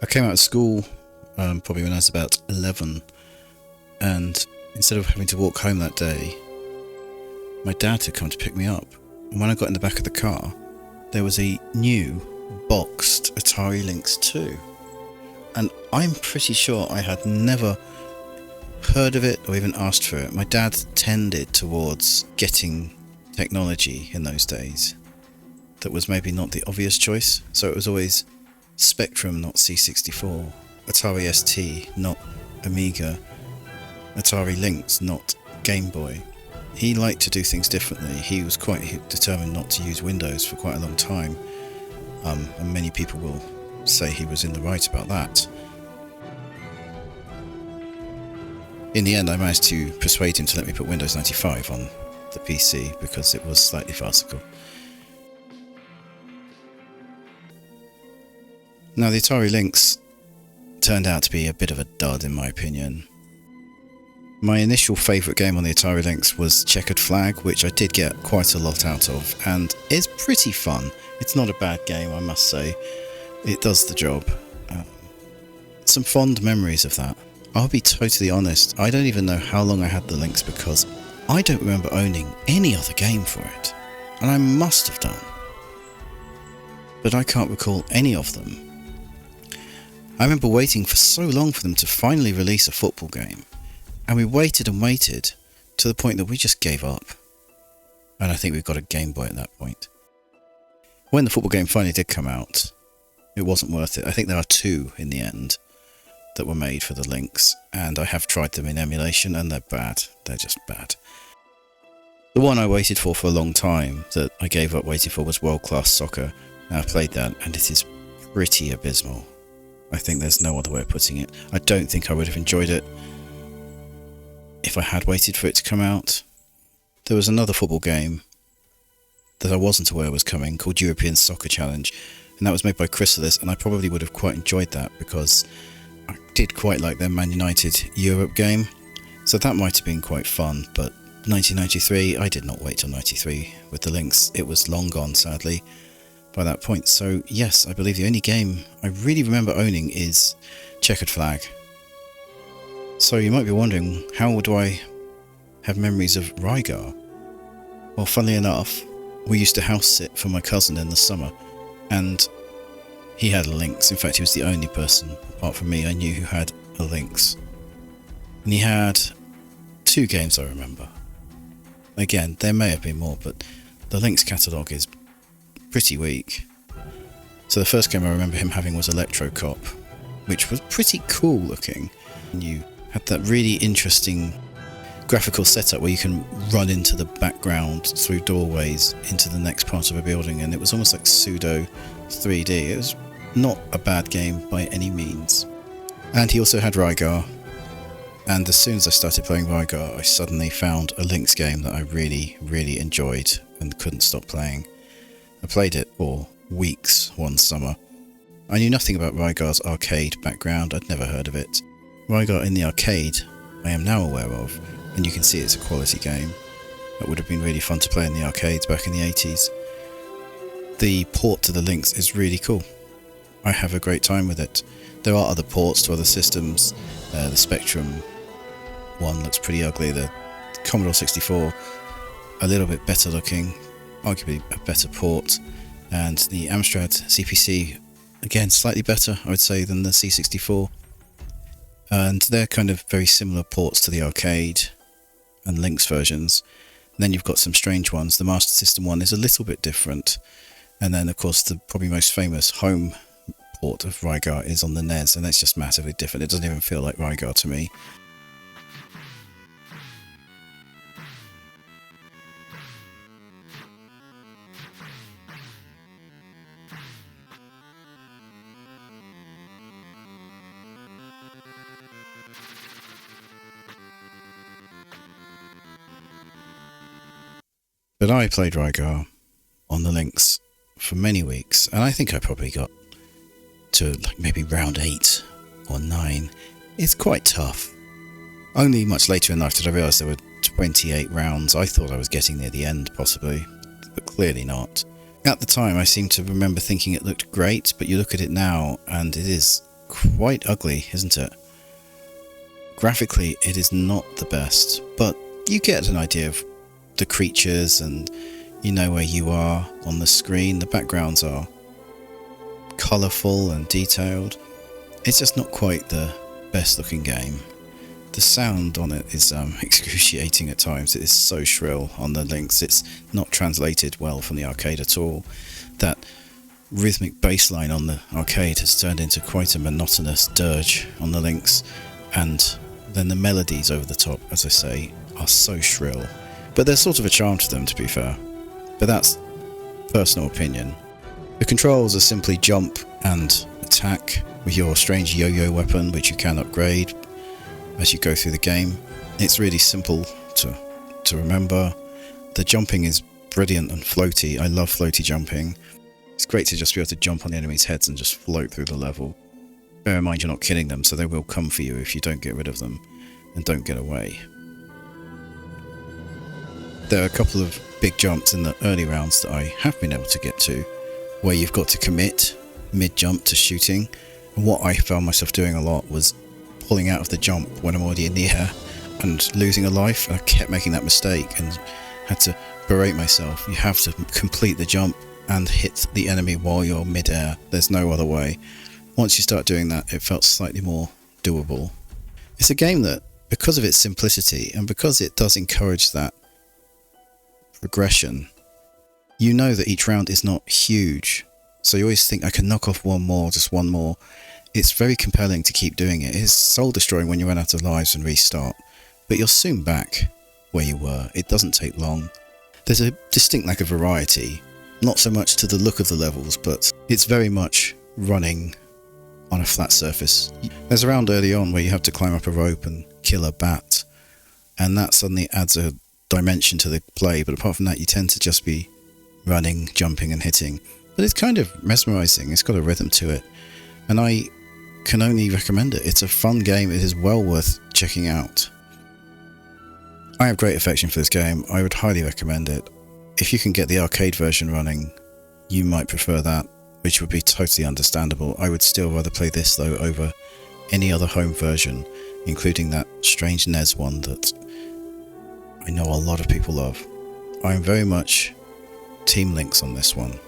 I came out of school probably when I was about 11, and instead of having to walk home that day, my dad had come to pick me up. And when I got in the back of the car, there was a new boxed Atari Lynx 2. And I'm pretty sure I had never heard of it or even asked for it. My dad tended towards getting technology in those days that was maybe not the obvious choice. So it was always Spectrum, not C64, Atari ST, not Amiga, Atari Lynx, not Game Boy. He liked to do things differently. He was quite determined not to use Windows for quite a long time, and many people will say he was in the right about that. In the end, I managed to persuade him to let me put Windows 95 on the PC because it was slightly farcical. Now, the Atari Lynx turned out to be a bit of a dud in my opinion. My initial favourite game on the Atari Lynx was Checkered Flag, which I did get quite a lot out of, and it's pretty fun. It's not a bad game, I must say. It does the job. Some fond memories of that. I'll be totally honest, I don't even know how long I had the Lynx because I don't remember owning any other game for it, and I must have done. But I can't recall any of them. I remember waiting for so long for them to finally release a football game. And we waited and waited to the point that we just gave up. And I think we got a Game Boy at that point. When the football game finally did come out, it wasn't worth it. I think there are 2 in the end that were made for the Lynx, and I have tried them in emulation and they're bad. They're just bad. The one I waited for a long time that I gave up waiting for was World Class Soccer. Now I've played that and it is pretty abysmal. I think there's no other way of putting it. I don't think I would have enjoyed it if I had waited for it to come out. There was another football game that I wasn't aware was coming called European Soccer Challenge, and that was made by Chrysalis, and I probably would have quite enjoyed that because I did quite like their Man United Europe game, so that might have been quite fun. But 1993, I did not wait till 93 with the Lynx. It was long gone, sadly, by that point. So yes, I believe the only game I really remember owning is Checkered Flag. So you might be wondering, how do I have memories of Rygar? Well, funnily enough, we used to house sit for my cousin in the summer, and he had a Lynx. In fact, he was the only person, apart from me, I knew who had a Lynx. And he had 2 games I remember. Again, there may have been more, but the Lynx catalogue is pretty weak. So the first game I remember him having was Electro Cop, which was pretty cool looking. And you had that really interesting graphical setup where you can run into the background through doorways into the next part of a building, and it was almost like pseudo 3D. It was not a bad game by any means. And he also had Rygar, and as soon as I started playing Rygar, I suddenly found a Lynx game that I really, really enjoyed and couldn't stop playing. I played it for weeks one summer. I knew nothing about Rygar's arcade background, I'd never heard of it. Rygar in the arcade I am now aware of, and you can see it's a quality game. That would have been really fun to play in the arcades back in the 80s. The port to the Lynx is really cool. I have a great time with it. There are other ports to other systems. The Spectrum one looks pretty ugly. The Commodore 64, a little bit better looking, arguably a better port. And the Amstrad CPC, again, slightly better, I would say, than the C64. And they're kind of very similar ports to the arcade and Lynx versions. And then you've got some strange ones. The Master System one is a little bit different. And then, of course, the probably most famous home port of Rygar is on the NES, and that's just massively different. It doesn't even feel like Rygar to me. But I played Rygar on the Lynx for many weeks, and I think I probably got to like maybe round 8 or 9. It's quite tough. Only much later in life did I realise there were 28 rounds. I thought I was getting near the end, possibly, but clearly not. At the time, I seem to remember thinking it looked great, but you look at it now, and it is quite ugly, isn't it? Graphically, it is not the best, but you get an idea of the creatures and you know where you are on the screen. The backgrounds are colourful and detailed. It's just not quite the best looking game. The sound on it is excruciating at times. It is so shrill on the Lynx. It's not translated well from the arcade at all. That rhythmic bass line on the arcade has turned into quite a monotonous dirge on the Lynx, and then the melodies over the top, as I say, are so shrill. But there's sort of a charm to them, to be fair. But that's personal opinion. The controls are simply jump and attack with your strange yo-yo weapon, which you can upgrade as you go through the game. It's really simple to remember. The jumping is brilliant and floaty. I love floaty jumping. It's great to just be able to jump on the enemies' heads and just float through the level. Bear in mind you're not killing them, so they will come for you if you don't get rid of them and don't get away. There are a couple of big jumps in the early rounds that I have been able to get to, where you've got to commit mid-jump to shooting. And what I found myself doing a lot was pulling out of the jump when I'm already in the air and losing a life. And I kept making that mistake and had to berate myself. You have to complete the jump and hit the enemy while you're mid-air. There's no other way. Once you start doing that, it felt slightly more doable. It's a game that, because of its simplicity and because it does encourage that progression, you know that each round is not huge. So you always think, I can knock off one more, just one more. It's very compelling to keep doing it. It's soul destroying when you run out of lives and restart, but you're soon back where you were. It doesn't take long. There's a distinct lack of variety, not so much to the look of the levels, but it's very much running on a flat surface. There's a round early on where you have to climb up a rope and kill a bat, and that suddenly adds a dimension to the play, but apart from that you tend to just be running, jumping and hitting. But it's kind of mesmerising. It's got a rhythm to it, and I can only recommend it. It's a fun game. It is well worth checking out. I have great affection for this game. I would highly recommend it. If you can get the arcade version running, you might prefer that, which would be totally understandable. I would still rather play this though over any other home version, including that strange NES one that I know a lot of people love. I'm very much Team Lynx on this one.